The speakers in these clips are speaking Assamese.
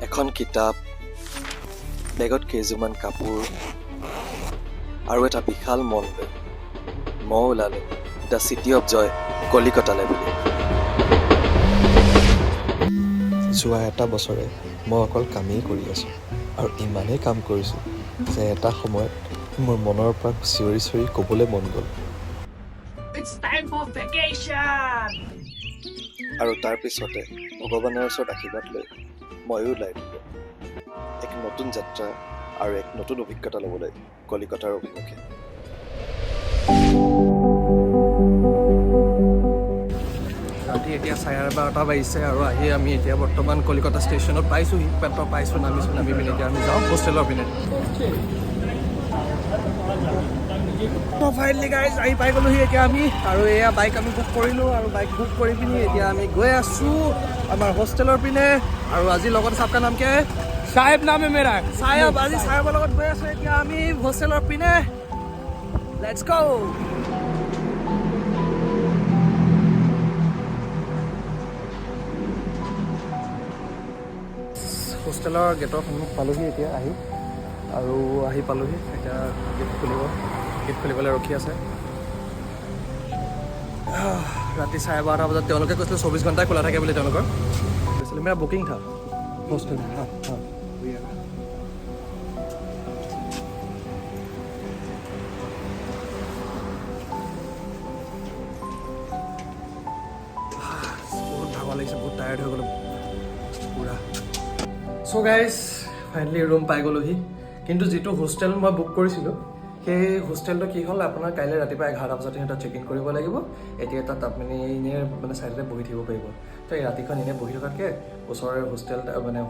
এখন কিতাপ, বেগত কেইযোৰমান কাপোৰ আৰু এটা বিশাল মন লৈ মই ওলালোঁ দ্য চিটি অফ জয় কলিকতালৈ বুলি। যোৱা এটা বছৰে মই অকল কামেই কৰি আছোঁ আৰু ইমানেই কাম কৰিছোঁ যে এটা সময়ত মোৰ মনৰ পৰা চিঞৰি চিঞৰি ক'বলৈ মন গ'ল। It's time for vacation! আৰু তাৰ পিছতে ভগৱানৰ ওচৰত আশীৰ্বাদ লৈ ময়ো ওলাই দিলোঁ এক নতুন যাত্ৰা আৰু এক নতুন অভিজ্ঞতা ল'বলৈ কলিকতাৰ অভিমুখে। ৰাতি এতিয়া 12:30 বাজিছে আৰু আহি আমি এতিয়া বৰ্তমান কলিকতা ষ্টেচনত পাইছোঁহি। নামি পিনে এতিয়া আমি যাওঁ হোষ্টেলৰ পিনে। ফাইনেলি গাইজ আহি পাই গ'লোহি এতিয়া আমি, আৰু এয়া বাইক আমি বুক কৰিলোঁ আৰু বাইক বুক কৰি পিনি এতিয়া আমি গৈ আছোঁ আমাৰ হোষ্টেলৰ পিনে। আৰু আজি লগত চাপকা নাম কে साहेब नाम है मेरा চাহেব, আজি চাহেবৰ লগত গৈ আছোঁ এতিয়া আমি হোষ্টেলৰ পিনে। লেটছ গো। হোষ্টেলৰ গেটৰ সন্মুখ পালোহি এতিয়া আৰু আহি পালোহি এতিয়া। গেট খুলিবলৈ ৰখি আছে। ৰাতি 12:30 বজাত তেওঁলোকে কৈছিলে 24 ঘণ্টাই খোলা থাকে বুলি। তেওঁলোকৰ কৈছিলে মেৰা বুকিং থা হোষ্টেল। বহুত ভাগৰ লাগিছে, বহুত টায়াৰ্ড হৈ গ'লো পুৰা। চ' গাইজ ফাইনেলি ৰুম পাই গ'লোহি। কিন্তু যিটো হোষ্টেল মই বুক কৰিছিলোঁ সেই হোষ্টেলটো কি হ'ল, আপোনাৰ কাইলৈ ৰাতিপুৱা 11 বজাত সিহঁতক চেক ইন কৰিব লাগিব। এতিয়া তাত আপুনি এনেই চাইডতে বহি থাকিব পাৰিব। তো এই ৰাতিখন এনেই বহি থকাতকৈ ওচৰৰে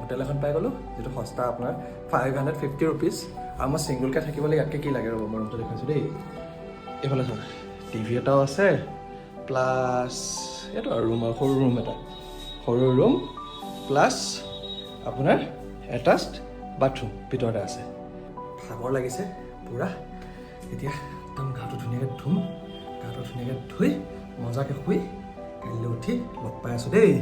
হোটেল এখন পাই গ'লোঁ, যিটো সস্তা আপোনাৰ 550 ৰুপিজ। আৰু মই ছিংগুলকৈ থাকিবলৈ ইয়াতকৈ কি লাগে ৰ'ব, মই ৰুমটো দেখাইছোঁ দেই। এইফালে চাওক, টিভি এটাও আছে, প্লাছ এইটো আৰু সৰু ৰুম প্লাছ আপোনাৰ এটাচ্ড বাথৰুম ভিতৰতে আছে। ভাগৰ লাগিছে পূৰা। এতিয়া একদম গাটো ধুনীয়াকৈ ধুই মজাকৈ শুই কাইলৈ উঠি লগ পাই আছোঁ দেই।